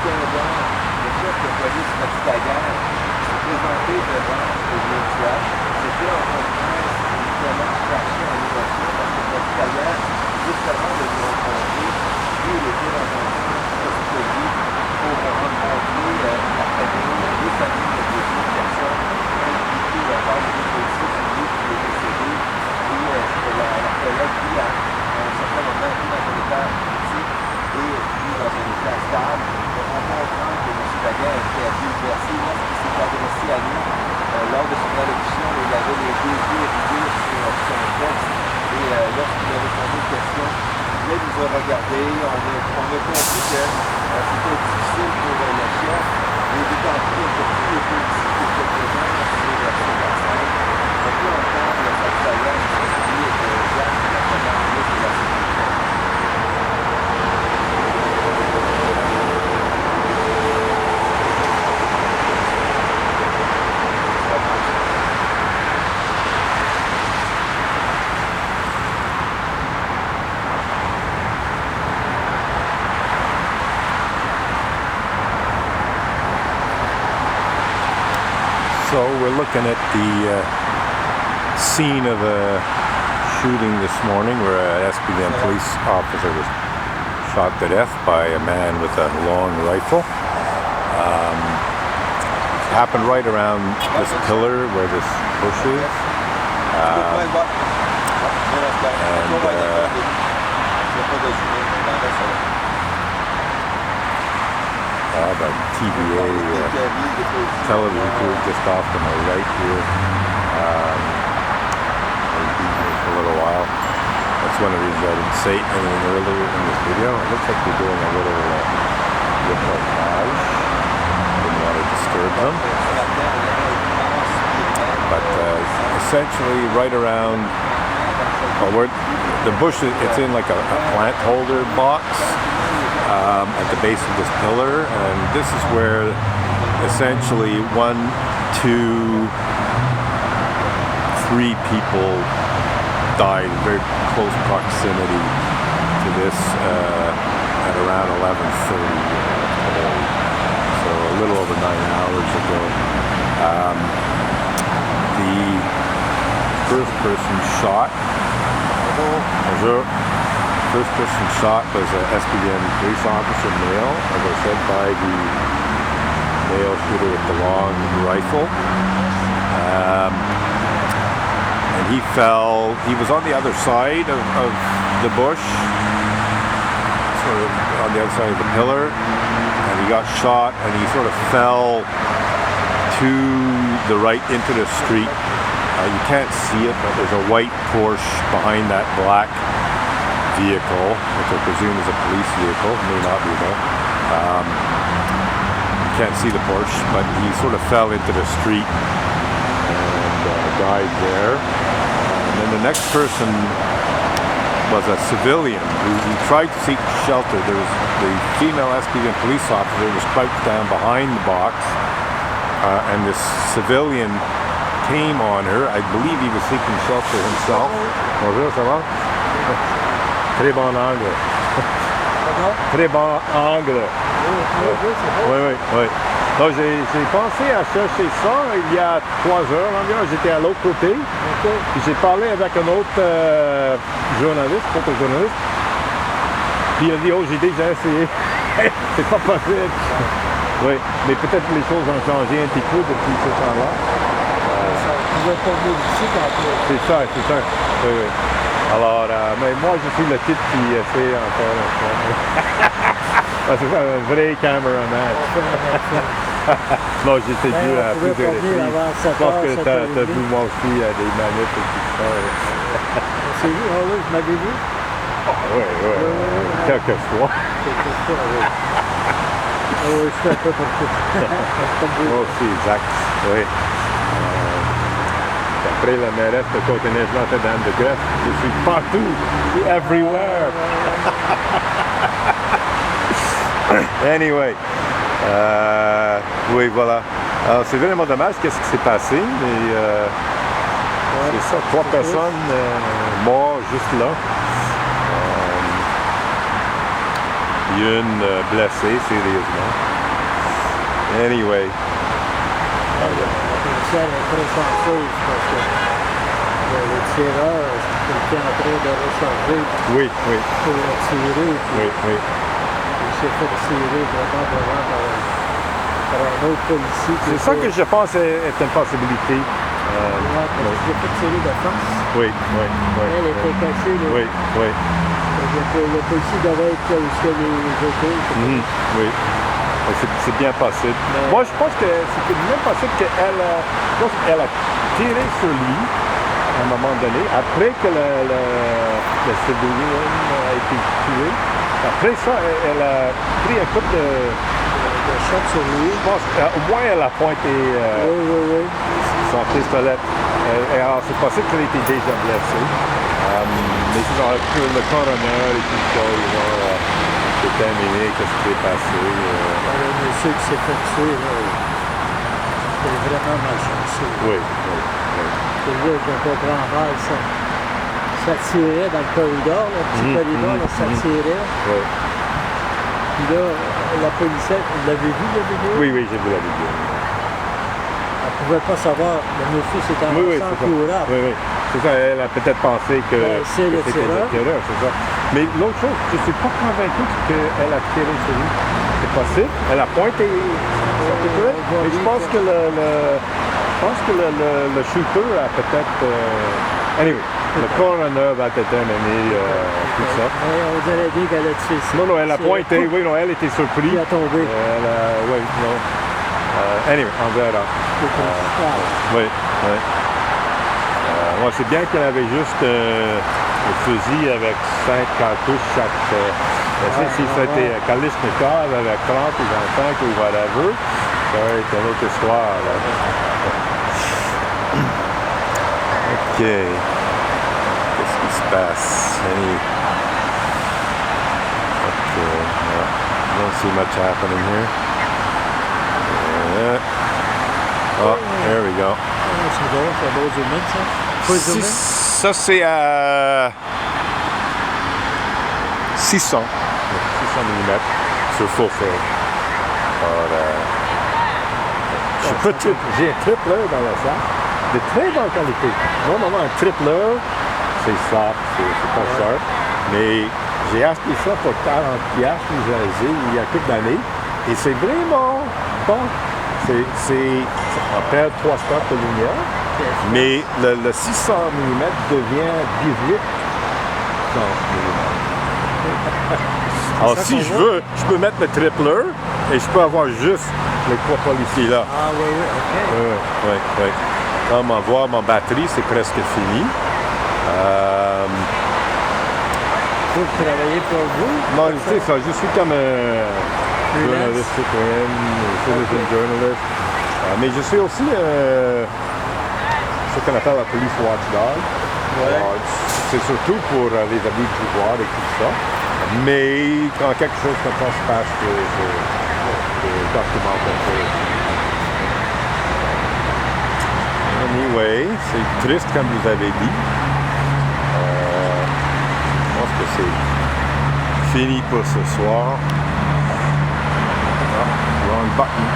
Quinvert, le chef de police Mathieu Daguerre, s'est présenté devant les médias. C'était un point de presse une demonstration en émotion parce que Mathieu Daguerre, juste avant de nous rencontrer, lui, il était dans un centre hospitalier pour rencontrer la famille, les familles de deux personnes impliquées dans le policier celui qui est décédé. Et la collègue, lui, à un certain moment, était dans un état critique et lui, dans un état stable. On comprend que M. Daguerre était bouleversé lorsqu'il s'est adressé à nous. Lors de son allocution, il avait les deux yeux rivés sur son texte. Et lorsqu'il a répondu aux questions, il nous a regardé. On a compris que c'était difficile pour le chef. Et d'autant plus que tous les policiers qui étaient présents sur la scène, on peut entendre sa saillance qui est Jacques, la première ministre de la Sécurité. So we're looking at the scene of a shooting this morning where an SPVM police officer was shot to death by a man with a long rifle. It happened right around this pillar where this bush is. The TVA television crew just off to my right here. I've been here for a little while. That's one of the reasons I didn't say anything earlier in this video. It looks like they're doing a little reportage. Didn't want to disturb them. But essentially right around where the bush, it's in like a plant holder box. At the base of this pillar, and this is where essentially 1, 2, 3 people died in very close proximity to this at around 11:30 today, so a little over 9 hours ago. The first person shot. First person shot was an SPVM police officer, male, as I said, by the male shooter with the long rifle. And he fell, he was on the other side of the bush, sort of on the other side of the pillar, and he got shot and he sort of fell to the right into the street. You can't see it, but there's a white Porsche behind that black vehicle, which I presume is a police vehicle, may not be though. You can't see the Porsche, but he sort of fell into the street and died there. And then the next person was a civilian who tried to seek shelter. There was the female SPVM police officer was crouched down behind the box, and this civilian came on her. I believe he was seeking shelter himself. Bonjour, ça va? Très bon angle. Très bon angle. Oui. Donc j'ai pensé à chercher ça il y a 3 heures environ. J'étais à l'autre côté. Puis j'ai parlé avec un autre journaliste, photojournaliste. Puis il a dit, oh, j'ai déjà essayé. C'est pas possible. Oui, mais peut-être que les choses ont changé un petit peu depuis ce temps-là. C'est ça. Oui. Alors, mais moi je suis le type qui essaie encore une fois. C'est ça, un vrai cameraman. Non, j'étais dû à plusieurs reprises. Je pense que tu as vu moi aussi à des manettes et tout ça. C'est vous, oui, je m'avais vu. Oui. Quelquefois. Oui, je fais un peu partout. Moi aussi, exact. Oui. Après la mairesse de Côte-Neige-Blanche et d'Anne de Greffe, je suis partout, everywhere. Anyway, oui, voilà. Alors, c'est vraiment dommage qu'est-ce qui s'est passé, mais c'est ça, 3 personnes mortes juste là. Une blessée sérieusement. Anyway. La policière est très chanceuse parce que le tireur était en train de recharger Oui, oui, pour tirer. Puis oui, oui. il s'est fait tirer probablement par un autre policier. C'est ça que je pense est une possibilité. Il s'est fait tirer de face. Oui, oui, oui. Elle était cachée. Là. Oui, oui. Le policier devait être là où les autos. Mhm, oui. C'est bien possible. Mais- Moi, je pense que c'est même possible qu'elle a tiré sur lui à un moment donné, après que le civilian a été tué. Après ça, elle a pris un coup de... Le choc sur lui. Je pense qu'au moins elle a pointé Oui. son pistolet. Alors, c'est possible qu'elle était déjà blessée. Mais genre, le coroner et tout ça, ils vont déterminer qu'est-ce qui s'est passé. Le monsieur qui s'est fait tuer, là, il est vraiment malchanceux. Oui, oui, oui. C'est là que je comprends mal. Ça tirait dans le corridor, le petit corridor, là, ça tirait. Oui, Puis là, la policière, vous l'avez vu, la vidéo? oui, oui, j'ai vu la vidéo. Elle ne pouvait pas savoir. Le monsieur s'était Oui, oui, avancé en c'est ça. courant. Oui, oui. C'est ça, elle a peut-être pensé que Ben, c'est le c'était tireur. le tireur, c'est ça. Mais l'autre chose, je ne suis pas convaincu qu'elle a tiré sur lui. C'est possible. Elle a pointé son pistolet, mais je pense que le shooter a peut-être... Anyway, le coroner va déterminer tout ça. Ouais, on dirait bien qu'elle a tué ça. Non, non, elle a C'est- pointé. Oui, non, elle était surprise. Il a tombé. Oui, non. Anyway, on verra. Oui, oui. Moi, c'est bien qu'elle avait juste un fusil avec 5 cartouches chaque. Si c'était Kalishnikov avec 30 ou 25 ou whatever, ça aurait été une autre histoire. Là. OK. Qu'est-ce qui se passe? OK. No, don't see much happening here. Oh, there we go. C'est drôle, c'est un beau zoom in, ça. Faut zoom in? Ça, c'est à 600 mm sur full frame. J'ai un tripleur dans la salle de très bonne qualité. Normalement, un tripleur, c'est soft, c'est pas sharp. Mais j'ai acheté ça pour 40$ usagé il y a quelques années. Et c'est vraiment bon. On perd 3 spots de lumière. Mais le 600 mm devient 18 mm. Alors, si je veux, je peux mettre le tripleur et je peux avoir juste les 3 policiers là. Ah oui, OK. Oui. Comme on voit, ma batterie, c'est presque fini. Vous travaillez pour vous? Non, c'est ça, je suis comme un journaliste citoyen, citizen journalist. Mais je suis aussi ce qu'on appelle la police watchdog. Ouais. Alors, c'est surtout pour les abus de pouvoir et tout ça. Mais quand quelque chose comme ça se passe, je documente un peu. Anyway, c'est triste comme vous avez dit. Je pense que c'est fini pour ce soir. Ah, wrong button.